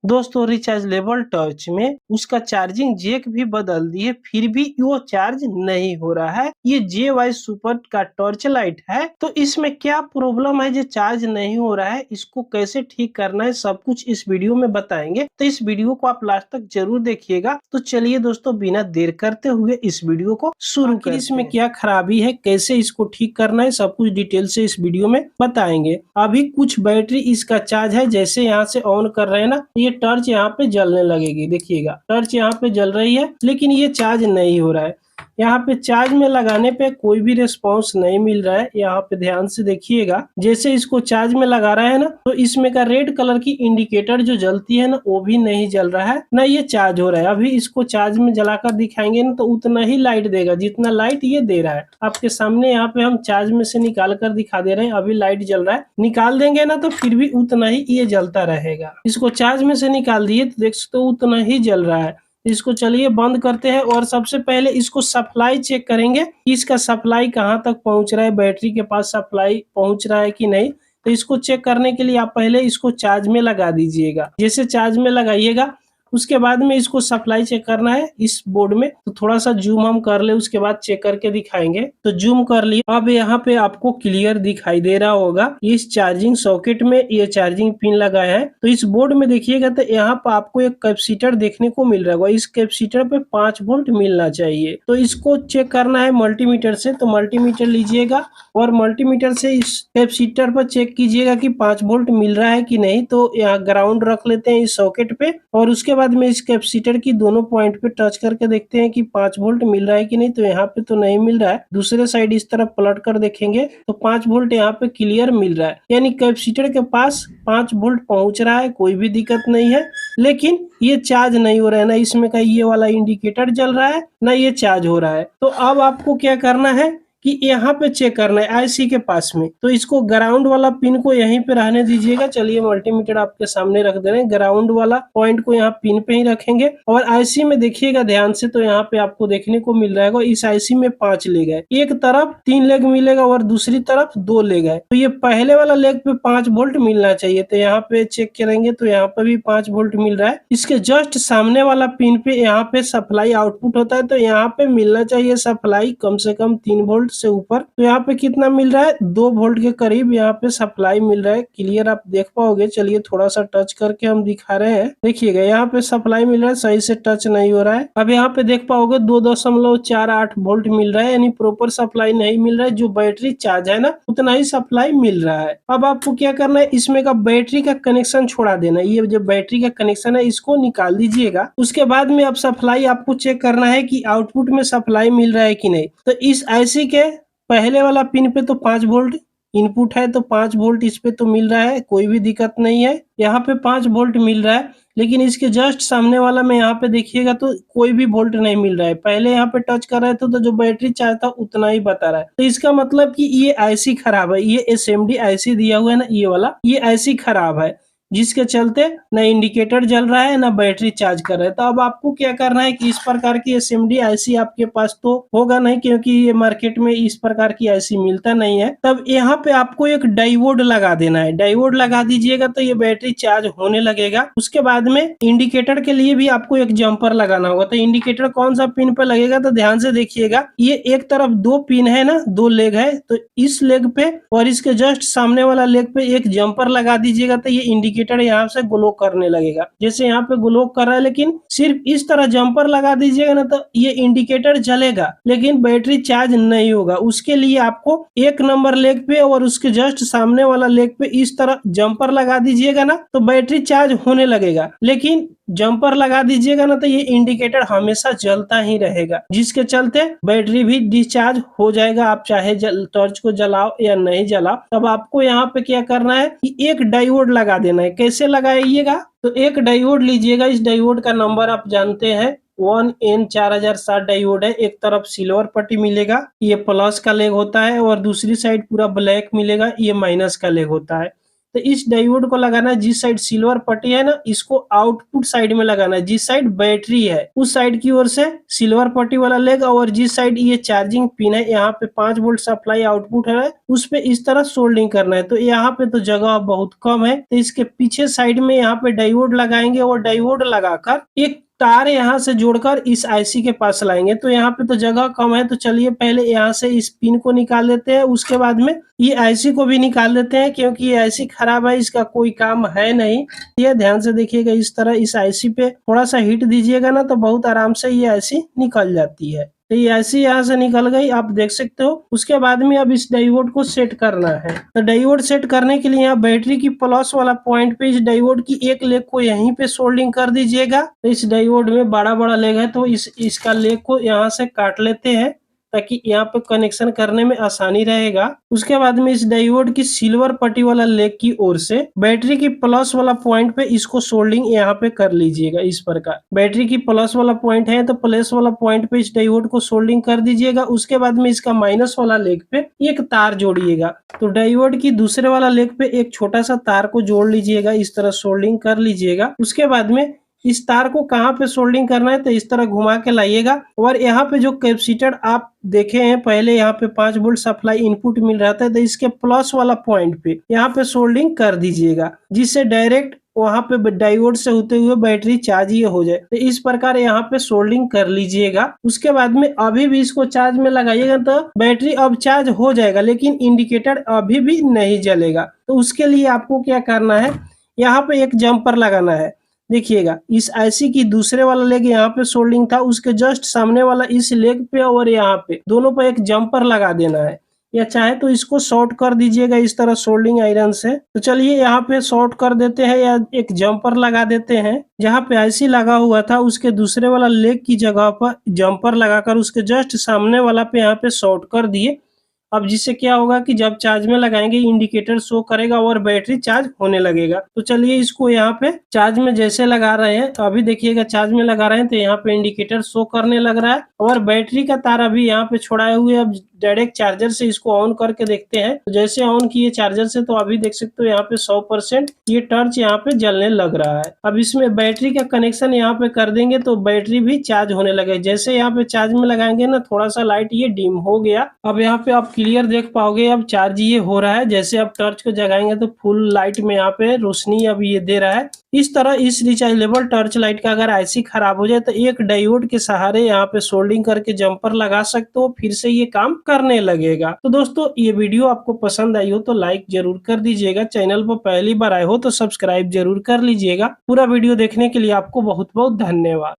दोस्तों rechargeable torch में उसका चार्जिंग जैक भी बदल दिए, फिर भी वो चार्ज नहीं हो रहा है। ये JY सुपर का टॉर्च लाइट है। तो इसमें क्या प्रॉब्लम है जो चार्ज नहीं हो रहा है, इसको कैसे ठीक करना है, सब कुछ इस वीडियो में बताएंगे। तो इस वीडियो को आप लास्ट तक जरूर देखिएगा। तो चलिए दोस्तों, बिना देर करते हुए इस वीडियो को शुरू करते हैं। इसमें क्या खराबी है, कैसे इसको ठीक करना है, सब कुछ डिटेल से इस वीडियो में बताएंगे। अभी कुछ बैटरी इसका चार्ज है, जैसे यहाँ से ऑन कर रहे हैं ना, ये टर्च यहाँ पे जलने लगेगी। देखिएगा टर्च यहाँ पे जल रही है, लेकिन ये चार्ज नहीं हो रहा है। यहाँ पे चार्ज में लगाने पे कोई भी रिस्पांस नहीं मिल रहा है। यहाँ पे ध्यान से देखिएगा, जैसे इसको चार्ज में लगा रहा है ना, तो इसमें का रेड कलर की इंडिकेटर जो जलती है ना, वो भी नहीं जल रहा है, ना ये चार्ज हो रहा है। अभी इसको चार्ज में जलाकर दिखाएंगे ना, तो उतना ही लाइट देगा जितना लाइट ये दे रहा है। आपके सामने यहाँ पे हम चार्ज में से निकाल कर दिखा दे रहे हैं। अभी लाइट जल रहा है, निकाल देंगे ना तो फिर भी उतना ही ये जलता रहेगा। इसको चार्ज में से निकाल दिए तो देख सकते हो उतना ही जल रहा है। इसको चलिए बंद करते हैं और सबसे पहले इसको सप्लाई चेक करेंगे कि इसका सप्लाई कहाँ तक पहुंच रहा है, बैटरी के पास सप्लाई पहुंच रहा है कि नहीं। तो इसको चेक करने के लिए आप पहले इसको चार्ज में लगा दीजिएगा। जैसे चार्ज में लगाइएगा, उसके बाद में इसको सप्लाई चेक करना है इस बोर्ड में। तो थोड़ा सा जूम हम कर ले, उसके बाद चेक करके दिखाएंगे। तो जूम कर लिए। अब यहाँ पे आपको क्लियर दिखाई दे रहा होगा, इस चार्जिंग सॉकेट में ये चार्जिंग पिन लगाया है। तो इस बोर्ड में देखिएगा तो यहाँ पर आपको एक कैपेसिटर देखने को मिल रहा होगा। इस कैपेसिटर पे 5 वोल्ट मिलना चाहिए। तो इसको चेक करना है मल्टीमीटर से। तो मल्टीमीटर लीजिएगा और मल्टीमीटर से इस कैपेसिटर पर चेक कीजिएगा कि 5 वोल्ट मिल रहा है कि नहीं। तो यहाँ ग्राउंड रख लेते हैं इस सॉकेट पे, और उसके बाद में इस कैपेसिटर की दोनों पॉइंट पे टच करके देखते हैं कि 5 वोल्ट मिल रहा है कि नहीं। तो यहाँ पे तो नहीं मिल रहा है। दूसरे साइड इस तरफ पलट कर देखेंगे तो 5 वोल्ट यहाँ पे क्लियर मिल रहा है, यानी कैपेसिटर के पास 5 वोल्ट पहुंच रहा है, कोई भी दिक्कत नहीं है। लेकिन ये चार्ज नहीं हो रहा है, ना इसमें का ये वाला इंडिकेटर जल रहा है, ना ये चार्ज हो रहा है। तो अब आपको क्या करना है कि यहाँ पे चेक करना है आईसी के पास में। तो इसको ग्राउंड वाला पिन को यहीं पे रहने दीजिएगा। चलिए मल्टीमीटर आपके सामने रख दे रहे हैं, ग्राउंड वाला पॉइंट को यहाँ पिन पे ही रखेंगे और आईसी में देखिएगा ध्यान से। तो यहाँ पे आपको देखने को मिल रहा है इस आईसी में 5 लेग है। एक तरफ 3 लेग मिलेगा और दूसरी तरफ 2 लेग है। तो ये पहले वाला लेग पे 5 वोल्ट मिलना चाहिए। तो यहाँ पे चेक करेंगे तो यहाँ पे भी 5 वोल्ट मिल रहा है। इसके जस्ट सामने वाला पिन पे यहाँ पे सप्लाई आउटपुट होता है। तो यहाँ पे मिलना चाहिए सप्लाई कम से कम 3 वोल्ट से ऊपर। तो यहाँ पे कितना मिल रहा है, 2 वोल्ट के करीब यहाँ पे सप्लाई मिल रहा है। क्लियर आप देख पाओगे। चलिए थोड़ा सा टच करके हम दिखा रहे हैं। देखिएगा यहाँ पे सप्लाई मिल रहा है, सही से टच नहीं हो रहा है। अब यहाँ पे देख पाओगे 2.48 वोल्ट मिल रहा है, यानी प्रॉपर सप्लाई नहीं मिल रहा है। जो बैटरी चार्ज है ना, उतना ही सप्लाई मिल रहा है। अब आपको क्या करना है, इसमें का बैटरी का कनेक्शन छोड़ा देना है। ये जो बैटरी का कनेक्शन है इसको निकाल दीजिएगा। उसके बाद में अब सप्लाई आपको चेक करना है कि आउटपुट में सप्लाई मिल रहा है कि नहीं। तो इस आईसी के पहले वाला पिन पे तो 5 वोल्ट इनपुट है, तो 5 वोल्ट इस पे तो मिल रहा है, कोई भी दिक्कत नहीं है। यहाँ पे 5 वोल्ट मिल रहा है, लेकिन इसके जस्ट सामने वाला में यहाँ पे देखिएगा तो कोई भी वोल्ट नहीं मिल रहा है। पहले यहाँ पे टच कर रहे थे तो जो बैटरी चार्ज था उतना ही बता रहा है। तो इसका मतलब कि ये आईसी खराब है। ये एसएमडी आईसी दिया हुआ है ना, ये वाला, ये आईसी खराब है, जिसके चलते न इंडिकेटर जल रहा है ना बैटरी चार्ज कर रहा है। तो अब आपको क्या करना है कि इस प्रकार की एसएमडी आईसी आपके पास तो होगा नहीं, क्योंकि ये मार्केट में इस प्रकार की आईसी मिलता नहीं है। तब यहाँ पे आपको एक डायोड लगा देना है। डायोड लगा दीजिएगा तो ये बैटरी चार्ज होने लगेगा। उसके बाद में इंडिकेटर के लिए भी आपको एक जम्पर लगाना होगा। तो इंडिकेटर कौन सा पिन पे लगेगा, तो ध्यान से देखिएगा। ये एक तरफ 2 पिन है ना, 2 लेग है। तो इस लेग पे और इसके जस्ट सामने वाला लेग पे एक जम्पर लगा दीजिएगा। तो ये इंडिकेटर यहाँ से ग्लो करने लगेगा। जैसे यहाँ पे ग्लो कर रहा है, लेकिन सिर्फ इस तरह जंपर लगा दीजिएगा ना, तो ये इंडिकेटर जलेगा लेकिन बैटरी चार्ज नहीं होगा। उसके लिए आपको 1 नंबर लेग पे और उसके जस्ट सामने वाला लेग पे इस तरह जंपर लगा दीजिएगा ना, तो बैटरी चार्ज होने लगेगा। लेकिन जंपर लगा दीजिएगा ना, तो ये इंडिकेटर हमेशा जलता ही रहेगा, जिसके चलते बैटरी भी डिस्चार्ज हो जाएगा। आप चाहे टॉर्च को जलाओ या नहीं जलाओ। तब आपको यहाँ पे क्या करना है कि एक डायोड लगा देना है। कैसे लगाइएगा, तो एक डायोड लीजिएगा। इस डायोड का नंबर आप जानते हैं, 1N4060 डायोड है। एक तरफ सिल्वर पट्टी मिलेगा, ये प्लस का लेग होता है, और दूसरी साइड पूरा ब्लैक मिलेगा, ये माइनस का लेग होता है। तो इस डायोड को लगाना है जिस साइड सिल्वर पट्टी है ना, इसको आउटपुट साइड में लगाना है, जिस साइड बैटरी है उस साइड की ओर से सिल्वर पट्टी वाला लेग, और जिस साइड ये चार्जिंग पिन है यहाँ पे 5 वोल्ट सप्लाई आउटपुट है उस पे इस तरह सोल्डिंग करना है। तो यहाँ पे तो जगह बहुत कम है, तो इसके पीछे साइड में यहाँ पे डायोड लगाएंगे और डायोड लगाकर एक तार यहाँ से जोड़कर इस आईसी के पास लाएंगे। तो यहाँ पे तो जगह कम है, तो चलिए पहले यहाँ से इस पिन को निकाल देते हैं, उसके बाद में ये आईसी को भी निकाल देते हैं, क्योंकि ये आईसी खराब है, इसका कोई काम है नहीं। ये ध्यान से देखिएगा, इस तरह इस आईसी पे थोड़ा सा हीट दीजिएगा ना तो बहुत आराम से ये आईसी निकल जाती है। तो ये आईसी यहाँ से निकल गई, आप देख सकते हो। उसके बाद में अब इस डायोड को सेट करना है। तो डायोड सेट करने के लिए यहाँ बैटरी की प्लस वाला पॉइंट पे इस डायोड की एक लेग को यहीं पे सोल्डिंग कर दीजिएगा। तो इस डायोड में बड़ा बड़ा लेग है, तो इसका लेग को यहाँ से काट लेते हैं ताकि यहाँ पे कनेक्शन करने में आसानी रहेगा। उसके बाद में इस डायोड की सिल्वर पट्टी वाला लेग की ओर से बैटरी की प्लस वाला पॉइंट पे इसको सोल्डिंग यहाँ पे कर लीजिएगा। इस प्रकार बैटरी की प्लस वाला पॉइंट है तो प्लस वाला पॉइंट पे इस डायोड को सोल्डिंग कर दीजिएगा। उसके बाद में इसका माइनस वाला लेग पे एक तार जोड़िएगा। तो डायोड की दूसरे वाला लेग पे एक छोटा सा तार को जोड़ लीजिएगा, इस तरह सोल्डिंग कर लीजिएगा। उसके बाद में इस तार को कहाँ पे सोल्डिंग करना है, तो इस तरह घुमा के लाइएगा। और यहाँ पे जो कैपेसिटर आप देखे हैं पहले, यहाँ पे 5 वोल्ट सप्लाई इनपुट मिल रहा था, तो इसके प्लस वाला पॉइंट पे यहाँ पे सोल्डिंग कर दीजिएगा, जिससे डायरेक्ट वहां पे डायोड से होते हुए बैटरी चार्ज ही हो जाए। तो इस प्रकार यहाँ पे सोल्डिंग कर लीजिएगा। उसके बाद में अभी भी इसको चार्ज में लगाइएगा तो बैटरी अब चार्ज हो जाएगा, लेकिन इंडिकेटर अभी भी नहीं जलेगा। तो उसके लिए आपको क्या करना है, यहाँ पे एक जम्पर लगाना है। देखिएगा, इस आईसी की दूसरे वाला लेग यहाँ पे सोल्डिंग था, उसके जस्ट सामने वाला इस लेग पे और यहाँ पे दोनों पे एक जम्पर लगा देना है, या चाहे तो इसको शॉर्ट कर दीजिएगा इस तरह सोल्डिंग आयरन से। तो चलिए यहाँ पे शॉर्ट कर देते हैं या एक जम्पर लगा देते हैं। जहाँ पे आईसी लगा हुआ था उसके दूसरे वाला लेग की जगह पर जम्पर लगाकर उसके जस्ट सामने वाला पे यहाँ पे शॉर्ट कर दिए। अब जिससे क्या होगा कि जब चार्ज में लगाएंगे इंडिकेटर शो करेगा और बैटरी चार्ज होने लगेगा। तो चलिए इसको यहाँ पे चार्ज में जैसे लगा रहे हैं, तो अभी देखिएगा चार्ज में लगा रहे हैं तो यहाँ पे इंडिकेटर शो करने लग रहा है, और बैटरी का तार अभी यहाँ पे छोड़ाए हुए। अब डायरेक्ट चार्जर से इसको ऑन करके देखते हैं। तो जैसे ऑन किए चार्जर से, तो अभी देख सकते हो यहाँ पे 100% ये टर्च यहाँ पे जलने लग रहा है। अब इसमें बैटरी का कनेक्शन यहाँ पे कर देंगे तो बैटरी भी चार्ज होने लगे। जैसे यहाँ पे चार्ज में लगाएंगे ना, थोड़ा सा लाइट ये डिम हो गया। अब यहाँ पे आप क्लियर देख पाओगे, अब चार्ज ये हो रहा है। जैसे आप टर्च को जगाएंगे तो फुल लाइट में यहाँ पे रोशनी अब ये दे रहा है। इस तरह इस रिचार्जेबल टर्च लाइट का अगर आईसी खराब हो जाए तो एक डायोड के सहारे यहाँ पे सोल्डिंग करके जम्पर लगा सकते हो, फिर से ये काम करने लगेगा। तो दोस्तों, ये वीडियो आपको पसंद आई हो तो लाइक जरूर कर दीजिएगा। चैनल पर पहली बार आए हो तो सब्सक्राइब जरूर कर लीजिएगा। पूरा वीडियो देखने के लिए आपको बहुत बहुत धन्यवाद।